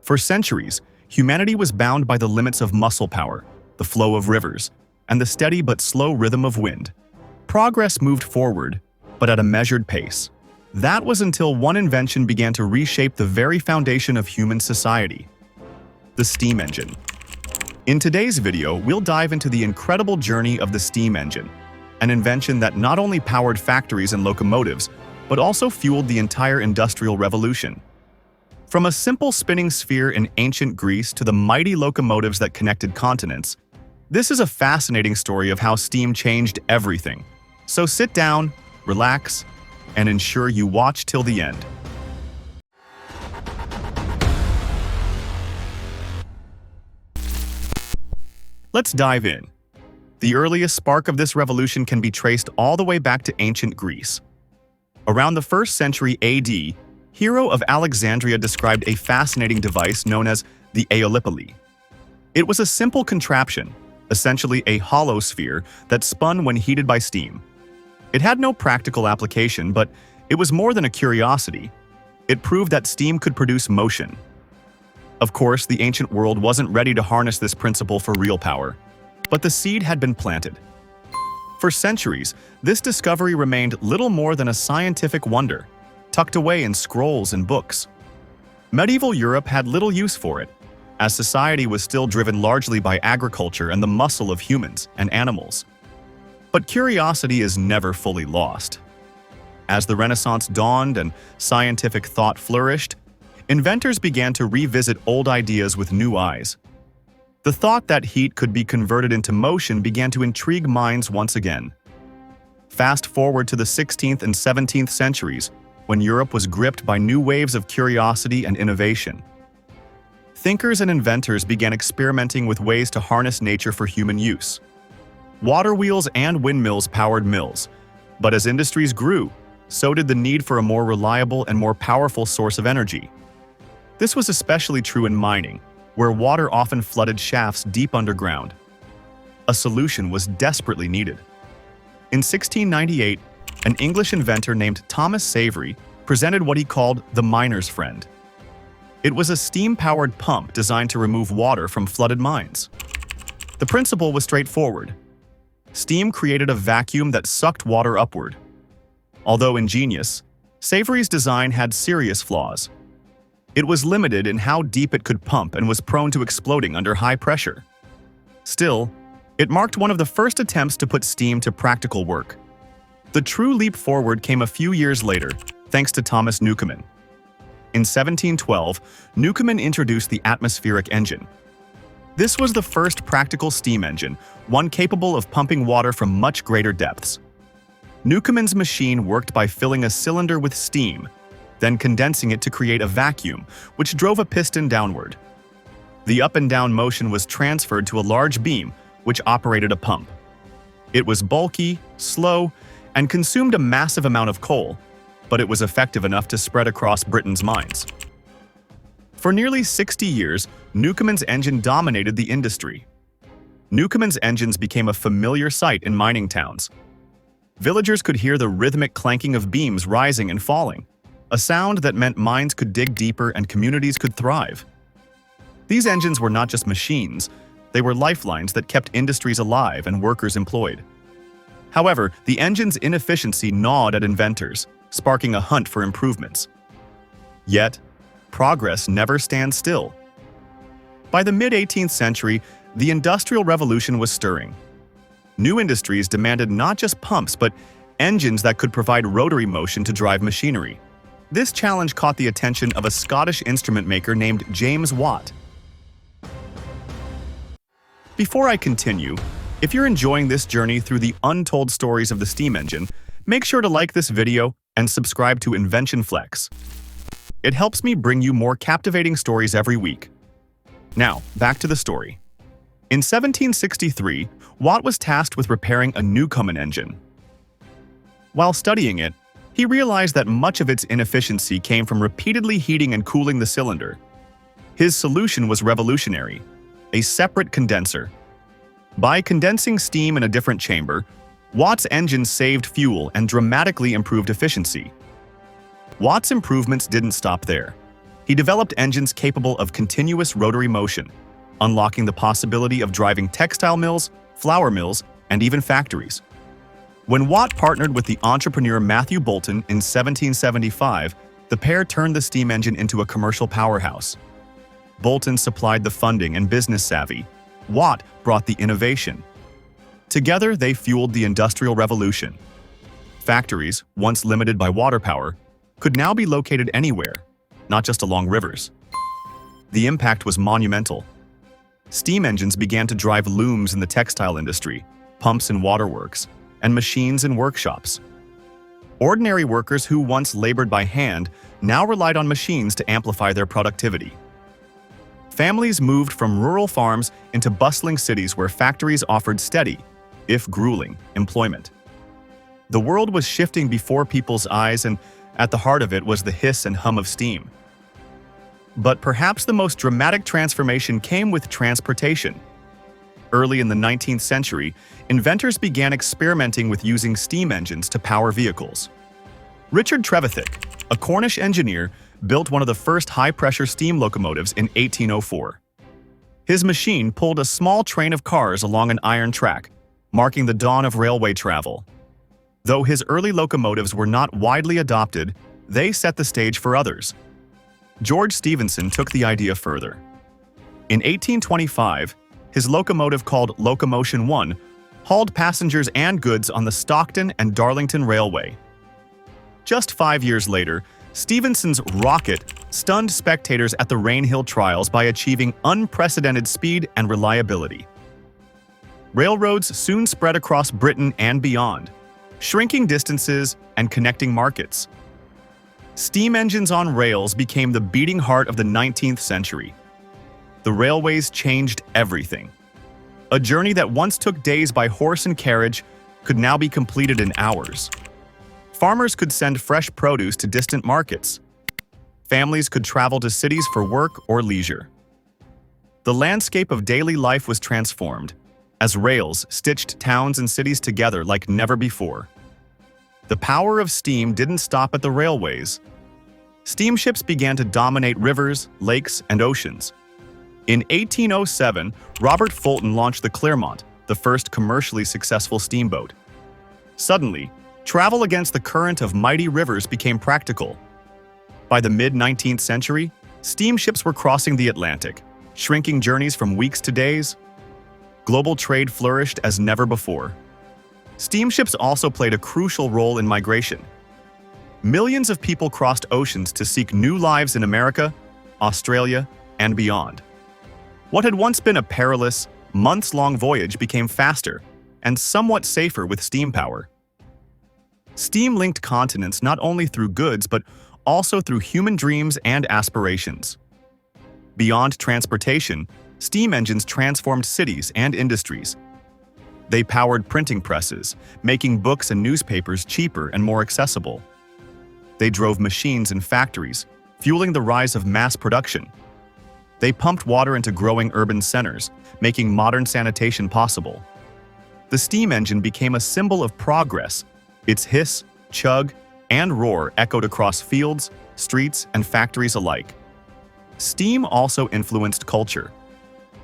For centuries, humanity was bound by the limits of muscle power, the flow of rivers, and the steady but slow rhythm of wind. Progress moved forward, but at a measured pace. That was until one invention began to reshape the very foundation of human society: the steam engine. In today's video, we'll dive into the incredible journey of the steam engine, an invention that not only powered factories and locomotives, but also fueled the entire industrial revolution. From a simple spinning sphere in ancient Greece to the mighty locomotives that connected continents, this is a fascinating story of how steam changed everything. So sit down, relax, and ensure you watch till the end. Let's dive in. The earliest spark of this revolution can be traced all the way back to ancient Greece. Around the 1st century AD, Hero of Alexandria described a fascinating device known as the Aeolipile. It was a simple contraption, essentially a hollow sphere that spun when heated by steam. It had no practical application, but it was more than a curiosity. It proved that steam could produce motion. Of course, the ancient world wasn't ready to harness this principle for real power, but the seed had been planted. For centuries, this discovery remained little more than a scientific wonder, tucked away in scrolls and books. Medieval Europe had little use for it, as society was still driven largely by agriculture and the muscle of humans and animals. But curiosity is never fully lost. As the Renaissance dawned and scientific thought flourished, inventors began to revisit old ideas with new eyes. The thought that heat could be converted into motion began to intrigue minds once again. Fast forward to the 16th and 17th centuries, when Europe was gripped by new waves of curiosity and innovation. Thinkers and inventors began experimenting with ways to harness nature for human use. Water wheels and windmills powered mills, but as industries grew, so did the need for a more reliable and more powerful source of energy. This was especially true in mining, where water often flooded shafts deep underground. A solution was desperately needed. In 1698, an English inventor named Thomas Savery presented what he called the miner's friend. It was a steam-powered pump designed to remove water from flooded mines. The principle was straightforward. Steam created a vacuum that sucked water upward. Although ingenious, Savery's design had serious flaws. It was limited in how deep it could pump and was prone to exploding under high pressure. Still, it marked one of the first attempts to put steam to practical work. The true leap forward came a few years later, thanks to Thomas Newcomen. In 1712, Newcomen introduced the atmospheric engine. This was the first practical steam engine, one capable of pumping water from much greater depths. Newcomen's machine worked by filling a cylinder with steam, then condensing it to create a vacuum, which drove a piston downward. The up and down motion was transferred to a large beam, which operated a pump. It was bulky, slow, and consumed a massive amount of coal, but it was effective enough to spread across Britain's mines. For nearly 60 years, Newcomen's engine dominated the industry. Newcomen's engines became a familiar sight in mining towns. Villagers could hear the rhythmic clanking of beams rising and falling, a sound that meant mines could dig deeper and communities could thrive. These engines were not just machines, they were lifelines that kept industries alive and workers employed. However, the engine's inefficiency gnawed at inventors, sparking a hunt for improvements. Yet, progress never stands still. By the mid-18th century, the Industrial Revolution was stirring. New industries demanded not just pumps, but engines that could provide rotary motion to drive machinery. This challenge caught the attention of a Scottish instrument maker named James Watt. Before I continue, if you're enjoying this journey through the untold stories of the steam engine, make sure to like this video and subscribe to Invention Flex. It helps me bring you more captivating stories every week. Now, back to the story. In 1763, Watt was tasked with repairing a Newcomen engine. While studying it, he realized that much of its inefficiency came from repeatedly heating and cooling the cylinder. His solution was revolutionary: a separate condenser. By condensing steam in a different chamber, Watt's engine saved fuel and dramatically improved efficiency. Watt's improvements didn't stop there. He developed engines capable of continuous rotary motion, unlocking the possibility of driving textile mills, flour mills, and even factories. When Watt partnered with the entrepreneur Matthew Boulton in 1775, the pair turned the steam engine into a commercial powerhouse. Boulton supplied the funding and business savvy. Watt brought the innovation. Together, they fueled the Industrial Revolution. Factories, once limited by water power, could now be located anywhere, not just along rivers. The impact was monumental. Steam engines began to drive looms in the textile industry, pumps in waterworks, and machines in workshops. Ordinary workers who once labored by hand now relied on machines to amplify their productivity. Families moved from rural farms into bustling cities where factories offered steady, if grueling, employment. The world was shifting before people's eyes, and at the heart of it was the hiss and hum of steam. But perhaps the most dramatic transformation came with transportation. Early in the 19th century, inventors began experimenting with using steam engines to power vehicles. Richard Trevithick, a Cornish engineer, built one of the first high-pressure steam locomotives in 1804. His machine pulled a small train of cars along an iron track, marking the dawn of railway travel. Though his early locomotives were not widely adopted, they set the stage for others. George Stephenson took the idea further. In 1825, his locomotive called Locomotion 1 hauled passengers and goods on the Stockton and Darlington Railway. Just 5 years later, Stephenson's rocket stunned spectators at the Rainhill trials by achieving unprecedented speed and reliability. Railroads soon spread across Britain and beyond, shrinking distances and connecting markets. Steam engines on rails became the beating heart of the 19th century. The railways changed everything. A journey that once took days by horse and carriage could now be completed in hours. Farmers could send fresh produce to distant markets. Families could travel to cities for work or leisure. The landscape of daily life was transformed, as rails stitched towns and cities together like never before. The power of steam didn't stop at the railways. Steamships began to dominate rivers, lakes, and oceans. In 1807, Robert Fulton launched the Clermont, the first commercially successful steamboat. Suddenly, travel against the current of mighty rivers became practical. By the mid-19th century, steamships were crossing the Atlantic, shrinking journeys from weeks to days. Global trade flourished as never before. Steamships also played a crucial role in migration. Millions of people crossed oceans to seek new lives in America, Australia, and beyond. What had once been a perilous, months-long voyage became faster and somewhat safer with steam power. Steam linked continents not only through goods but also through human dreams and aspirations. Beyond transportation, steam engines transformed cities and industries. They powered printing presses, making books and newspapers cheaper and more accessible. They drove machines in factories, fueling the rise of mass production. They pumped water into growing urban centers, making modern sanitation possible. The steam engine became a symbol of progress. Its hiss, chug, and roar echoed across fields, streets, and factories alike. Steam also influenced culture.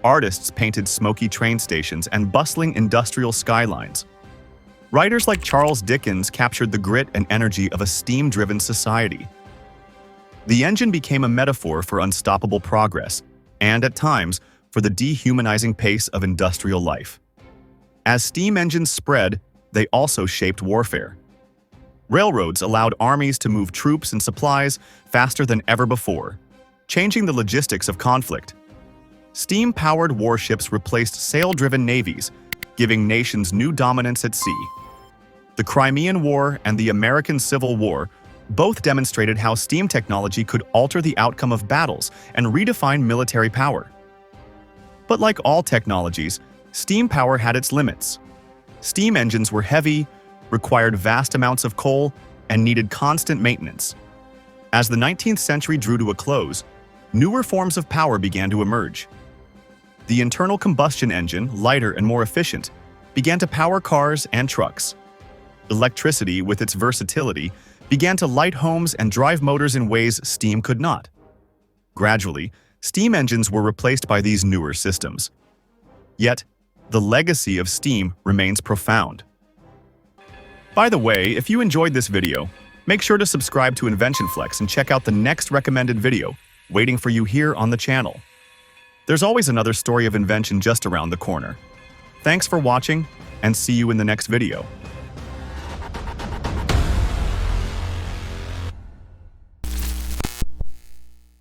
Artists painted smoky train stations and bustling industrial skylines. Writers like Charles Dickens captured the grit and energy of a steam-driven society. The engine became a metaphor for unstoppable progress, and at times, for the dehumanizing pace of industrial life. As steam engines spread, they also shaped warfare. Railroads allowed armies to move troops and supplies faster than ever before, changing the logistics of conflict. Steam-powered warships replaced sail-driven navies, giving nations new dominance at sea. The Crimean War and the American Civil War both demonstrated how steam technology could alter the outcome of battles and redefine military power. But like all technologies, steam power had its limits. Steam engines were heavy, required vast amounts of coal, and needed constant maintenance. As the 19th century drew to a close, newer forms of power began to emerge. The internal combustion engine, lighter and more efficient, began to power cars and trucks. Electricity, with its versatility, began to light homes and drive motors in ways steam could not. Gradually, steam engines were replaced by these newer systems. Yet, the legacy of steam remains profound. By the way, if you enjoyed this video, make sure to subscribe to Invention Flex and check out the next recommended video waiting for you here on the channel. There's always another story of invention just around the corner. Thanks for watching, and see you in the next video.